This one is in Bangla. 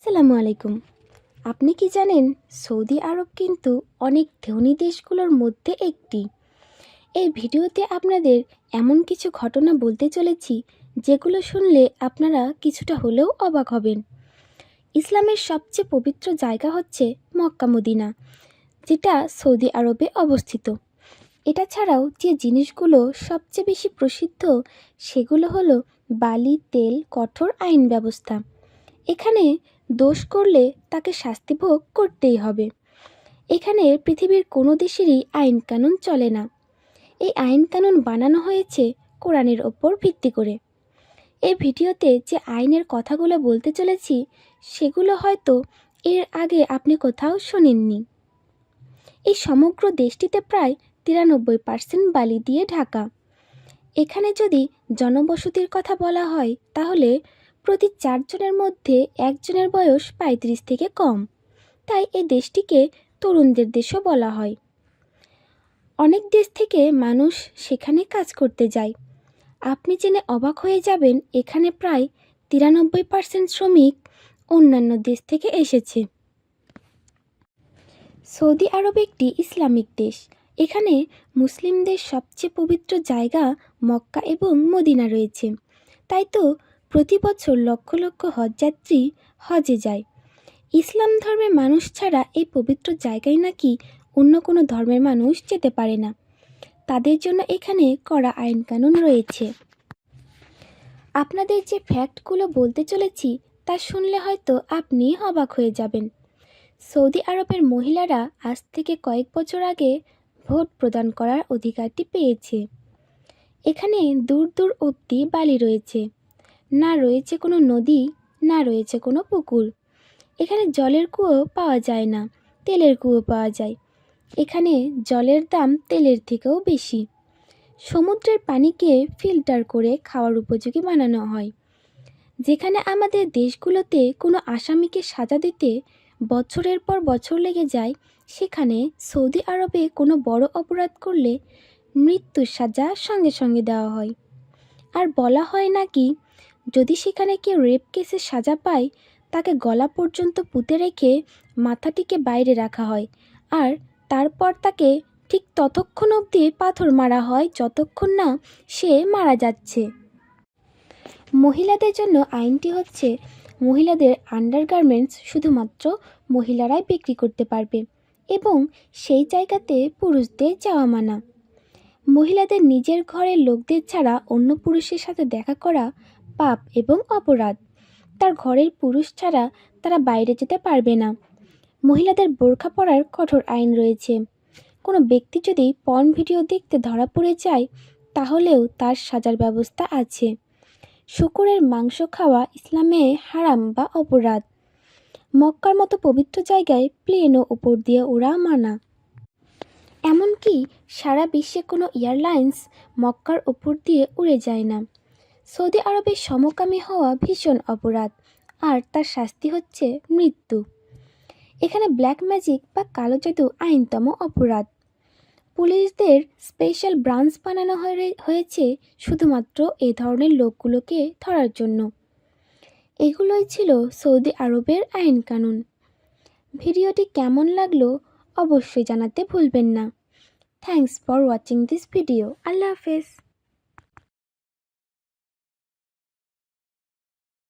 আসসালামু আলাইকুম। আপনি কি জানেন সৌদি আরব কিন্তু অনেক ধনী দেশগুলোর মধ্যে একটি। এই ভিডিওতে আপনাদের এমন কিছু ঘটনা বলতে চলেছি যেগুলো শুনলে আপনারা কিছুটা হলেও অবাক হবেন। ইসলামের সবচেয়ে পবিত্র জায়গা হচ্ছে মক্কা মদিনা, যেটা সৌদি আরবে অবস্থিত। এটা ছাড়াও যে জিনিসগুলো সবচেয়ে বেশি প্রসিদ্ধ সেগুলো হলো বালি, তেল, কঠোর আইন ব্যবস্থা। এখানে দোষ করলে তাকে শাস্তি ভোগ করতেই হবে। এখানে পৃথিবীর কোনো দেশেরই আইন কানুন চলে না। এই আইন কানুন বানানো হয়েছে কোরআনের ওপর ভিত্তি করে। এই ভিডিওতে যে আইনের কথাগুলো বলতে চলেছি সেগুলো হয়তো এর আগে আপনি কোথাও শোনেননি। এই সমগ্র দেশটিতে প্রায় 93% বালি দিয়ে ঢাকা। এখানে যদি জনবসতির কথা বলা হয় তাহলে প্রতি 4 জনের মধ্যে একজনের বয়স 35 থেকে কম। তাই এই দেশটিকে তরুণদের দেশও বলা হয়। অনেক দেশ থেকে মানুষ সেখানে কাজ করতে যায়। আপনি জেনে অবাক হয়ে যাবেন এখানে প্রায় 93% শ্রমিক অন্যান্য দেশ থেকে এসেছে। সৌদি আরব একটি ইসলামিক দেশ। এখানে মুসলিমদের সবচেয়ে পবিত্র জায়গা মক্কা এবং মদিনা রয়েছে। তাই তো প্রতি বছর লক্ষ লক্ষ হজযাত্রী হজে যায়। ইসলাম ধর্মের মানুষ ছাড়া এই পবিত্র জায়গায় নাকি অন্য কোনো ধর্মের মানুষ যেতে পারে না। তাদের জন্য এখানে কড়া আইন কানুন রয়েছে। আপনাদের যে ফ্যাক্টগুলো বলতে চলেছি তা শুনলে হয়তো আপনি অবাক হয়ে যাবেন। সৌদি আরবের মহিলারা আজ থেকে কয়েক বছর আগে ভোট প্রদান করার অধিকারটি পেয়েছে। এখানে দূর দূর অবধি বালি রয়েছে, না রয়েছে কোনো নদী, না রয়েছে কোনো পুকুর। এখানে জলের কুয়ো পাওয়া যায় না, তেলের কুয়ো পাওয়া যায়। এখানে জলের দাম তেলের থেকেও বেশি। সমুদ্রের পানিকে ফিল্টার করে খাওয়ার উপযোগী বানানো হয়। যেখানে আমাদের দেশগুলোতে কোনো আসামিকে সাজা দিতে বছরের পর বছর লেগে যায়, সেখানে সৌদি আরবে কোনো বড় অপরাধ করলে মৃত্যুর সাজা সঙ্গে সঙ্গে দেওয়া হয়। আর বলা হয় নাকি যদি সেখানে কেউ রেপ কেসের সাজা পায় তাকে গলা পর্যন্ত পুঁতে রেখে মাথাটিকে বাইরে রাখা হয়, আর তারপর তাকে ঠিক ততক্ষণ অবধি পাথর মারা হয় যতক্ষণ না সে মারা যাচ্ছে। মহিলাদের জন্য আইনটি হচ্ছে মহিলাদের আন্ডারগার্মেন্টস শুধুমাত্র মহিলারাই বিক্রি করতে পারবে এবং সেই জায়গাতে পুরুষদের যাওয়া মানা। মহিলাদের নিজের ঘরের লোকদের ছাড়া অন্য পুরুষের সাথে দেখা করা পাপ এবং অপরাধ। তার ঘরের পুরুষ ছাড়া তারা বাইরে যেতে পারবে না। মহিলাদের বোরখা পরার কঠোর আইন রয়েছে। কোনো ব্যক্তি যদি পর্ন ভিডিও দেখতে ধরা পড়ে যায় তাহলেও তার সাজার ব্যবস্থা আছে। শূকরের মাংস খাওয়া ইসলামে হারাম বা অপরাধ। মক্কার মতো পবিত্র জায়গায় প্লেনও উপর দিয়ে ওড়া মানা। এমনকি সারা বিশ্বে কোনো এয়ারলাইন্স মক্কার উপর দিয়ে উড়ে যায় না। সৌদি আরবের সমকামী হওয়া ভীষণ অপরাধ, আর তার শাস্তি হচ্ছে মৃত্যু। এখানে ব্ল্যাক ম্যাজিক বা কালো জাদু আইনতম অপরাধ। পুলিশদের স্পেশাল ব্রাঞ্চ বানানো হয়েছে শুধুমাত্র এ ধরনের লোকগুলোকে ধরার জন্য। এগুলোই ছিল সৌদি আরবের আইন কানুন। ভিডিওটি কেমন লাগলো অবশ্যই জানাতে ভুলবেন না। Thanks for watching this video. আল্লাহ হাফেজ।